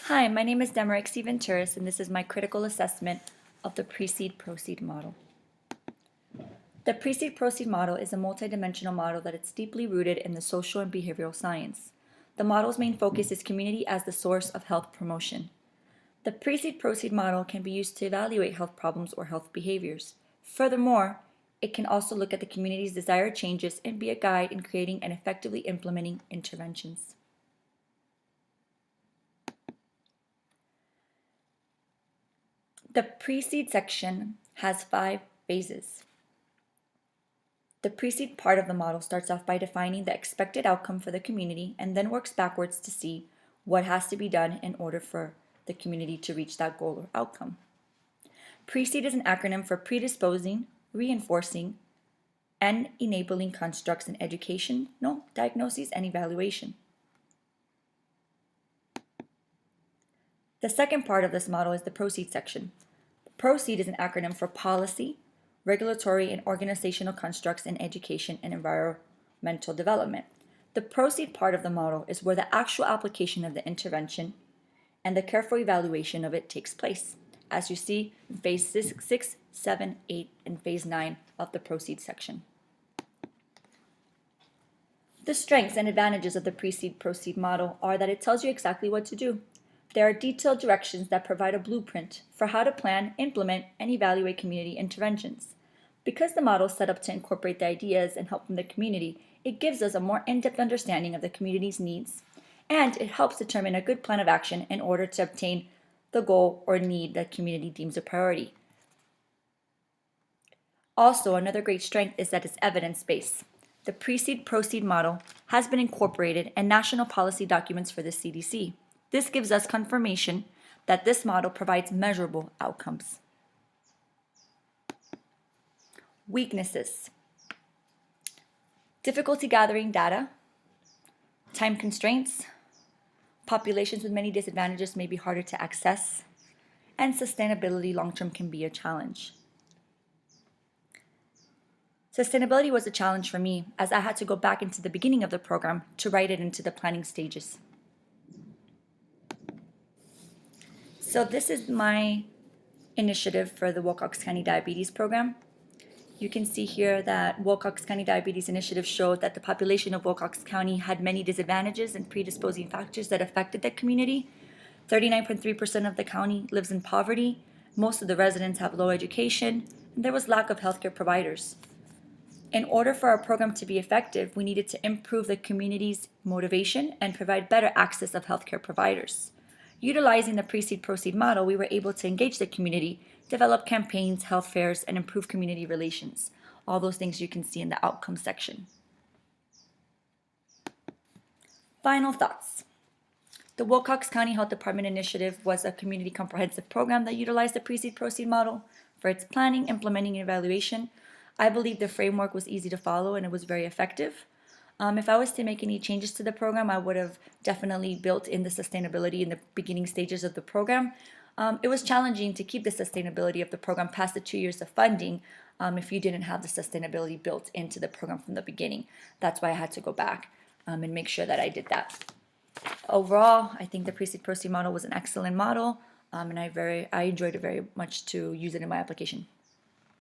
Hi, my name is Demerick C. Venturis, and this is my critical assessment of the Precede-Proceed model. The Precede-Proceed model is a multidimensional model that is deeply rooted in the social and behavioral science. The model's main focus is community as the source of health promotion. The Precede-Proceed model can be used to evaluate health problems or health behaviors. Furthermore, it can also look at the community's desired changes and be a guide in creating and effectively implementing interventions. The Precede section has 5 phases. The Precede part of the model starts off by defining the expected outcome for the community and then works backwards to see what has to be done in order for the community to reach that goal or outcome. Precede is an acronym for predisposing, reinforcing, and enabling constructs in education, diagnoses, and evaluation. The second part of this model is the Proceed section. Proceed is an acronym for policy, regulatory, and organizational constructs in education and environmental development. The Proceed part of the model is where the actual application of the intervention and the careful evaluation of it takes place, as you see in phase 6, 7, 8, and phase 9 of the Proceed section. The strengths and advantages of the Precede-Proceed model are that it tells you exactly what to do. There are detailed directions that provide a blueprint for how to plan, implement, and evaluate community interventions. Because the model is set up to incorporate the ideas and help from the community, it gives us a more in-depth understanding of the community's needs, and it helps determine a good plan of action in order to obtain the goal or need that community deems a priority. Also, another great strength is that it's evidence-based. The Precede-Proceed model has been incorporated in national policy documents for the CDC. This gives us confirmation that this model provides measurable outcomes. Weaknesses: difficulty gathering data, time constraints, populations with many disadvantages may be harder to access, and sustainability long-term can be a challenge. Sustainability was a challenge for me as I had to go back into the beginning of the program to write it into the planning stages. So this is my initiative for the Wilcox County Diabetes Program. You can see here that Wilcox County Diabetes Initiative showed that the population of Wilcox County had many disadvantages and predisposing factors that affected the community. 39.3% of the county lives in poverty. Most of the residents have low education, and there was lack of healthcare providers. In order for our program to be effective, we needed to improve the community's motivation and provide better access of healthcare providers. Utilizing the Precede-Proceed model, we were able to engage the community, develop campaigns, health fairs, and improve community relations. All those things you can see in the outcome section. Final thoughts. The Wilcox County Health Department Initiative was a community comprehensive program that utilized the Precede-Proceed model for its planning, implementing, and evaluation. I believe the framework was easy to follow and it was very effective. If I was to make any changes to the program, I would have definitely built in the sustainability in the beginning stages of the program. It was challenging to keep the sustainability of the program past the 2 years of funding if you didn't have the sustainability built into the program from the beginning. That's why I had to go back and make sure that I did that. Overall, I think the Precede-Proceed model was an excellent model, and I enjoyed it very much to use it in my application.